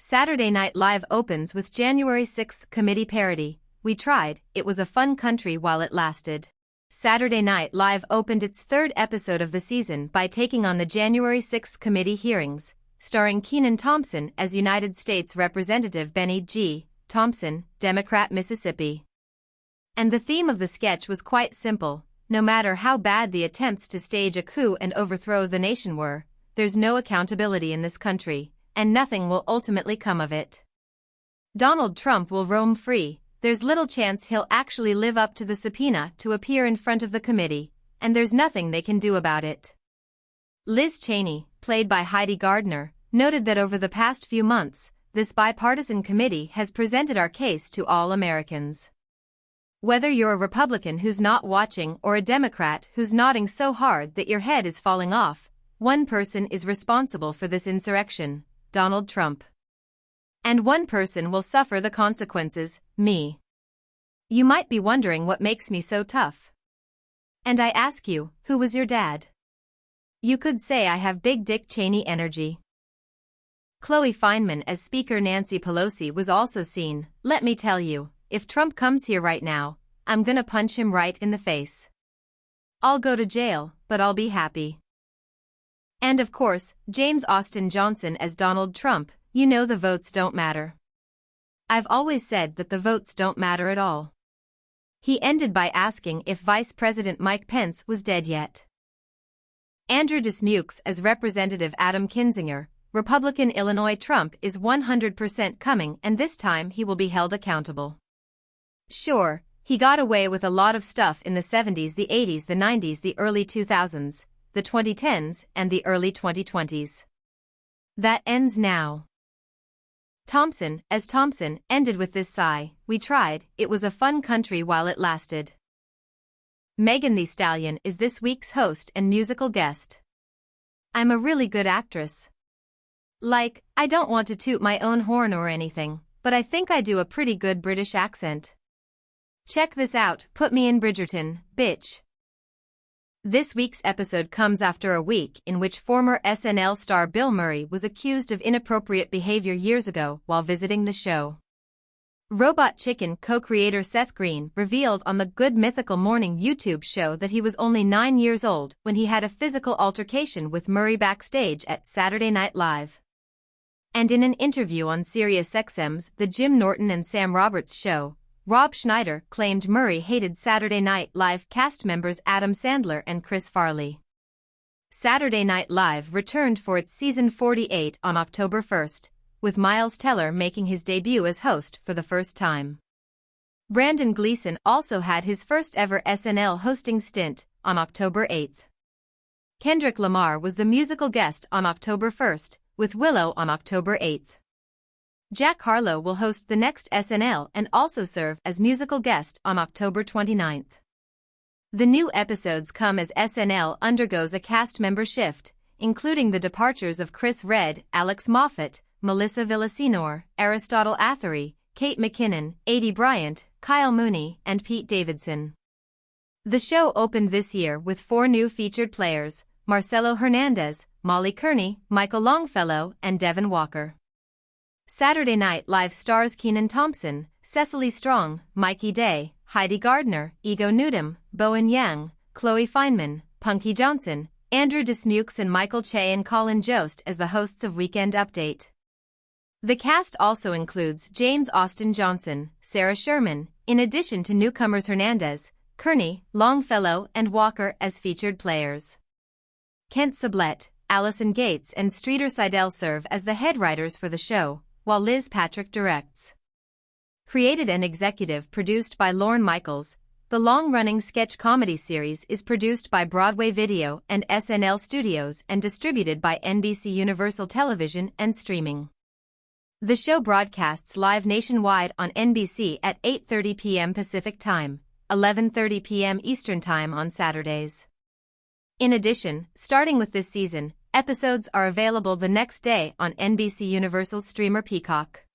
Saturday Night Live opens with January 6th committee parody. We tried, it was a fun country while it lasted. Saturday Night Live opened its third episode of the season by taking on the January 6th committee hearings, starring Kenan Thompson as United States Representative Benny G. Thompson, Democrat, Mississippi. And the theme of the sketch was quite simple: no matter how bad the attempts to stage a coup and overthrow the nation were, there's no accountability in this country, and nothing will ultimately come of it. Donald Trump will roam free. There's little chance he'll actually live up to the subpoena to appear in front of the committee, and there's nothing they can do about it. Liz Cheney, played by Heidi Gardner, noted that over the past few months, this bipartisan committee has presented our case to all Americans. Whether you're a Republican who's not watching or a Democrat who's nodding so hard that your head is falling off, one person is responsible for this insurrection: Donald Trump. And one person will suffer the consequences: me. You might be wondering what makes me so tough. And I ask you, who was your dad? You could say I have Big Dick Cheney energy. Chloe Fineman as Speaker Nancy Pelosi was also seen. Let me tell you, if Trump comes here right now, I'm gonna punch him right in the face. I'll go to jail, but I'll be happy. And of course, James Austin Johnson as Donald Trump. You know the votes don't matter. I've always said that the votes don't matter at all. He ended by asking if Vice President Mike Pence was dead yet. Andrew Dismukes as Representative Adam Kinzinger, Republican. Illinois. Trump is 100% coming, and this time he will be held accountable. Sure, he got away with a lot of stuff in the 70s, the 80s, the 90s, the early 2000s, the 2010s, and the early 2020s. That ends now. Thompson, as Thompson, ended with this sigh: we tried, it was a fun country while it lasted. Megan Thee Stallion is this week's host and musical guest. I'm a really good actress. Like, I don't want to toot my own horn or anything, but I think I do a pretty good British accent. Check this out: put me in Bridgerton, bitch. This week's episode comes after a week in which former SNL star Bill Murray was accused of inappropriate behavior years ago while visiting the show. Robot Chicken co-creator Seth Green revealed on the Good Mythical Morning YouTube show that he was only 9 years old when he had a physical altercation with Murray backstage at Saturday Night Live. And in an interview on SiriusXM's The Jim Norton and Sam Roberts Show, Rob Schneider claimed Murray hated Saturday Night Live cast members Adam Sandler and Chris Farley. Saturday Night Live returned for its season 48 on October 1st, with Miles Teller making his debut as host for the first time. Brandon Gleeson also had his first ever SNL hosting stint on October 8th. Kendrick Lamar was the musical guest on October 1st, with Willow on October 8th. Jack Harlow will host the next SNL and also serve as musical guest on October 29th. The new episodes come as SNL undergoes a cast member shift, including the departures of Chris Redd, Alex Moffat, Melissa Villasenor, Aristotle Athery, Kate McKinnon, Aidy Bryant, Kyle Mooney, and Pete Davidson. The show opened this year with 4 new featured players: Marcelo Hernandez, Molly Kearney, Michael Longfellow, and Devin Walker. Saturday Night Live stars Kenan Thompson, Cecily Strong, Mikey Day, Heidi Gardner, Ego Newdom, Bowen Yang, Chloe Fineman, Punky Johnson, Andrew Dismukes, and Michael Che and Colin Jost as the hosts of Weekend Update. The cast also includes James Austin Johnson, Sarah Sherman, in addition to newcomers Hernandez, Kearney, Longfellow, and Walker as featured players. Kent Sublette, Allison Gates, and Streeter Seidel serve as the head writers for the show, while Liz Patrick directs. Created and executive produced by Lorne Michaels, the long-running sketch comedy series is produced by Broadway Video and SNL Studios and distributed by NBC Universal Television and Streaming. The show broadcasts live nationwide on NBC at 8:30 p.m. Pacific Time, 11:30 p.m. Eastern Time on Saturdays. In addition, starting with this season, episodes are available the next day on NBC Universal's streamer Peacock.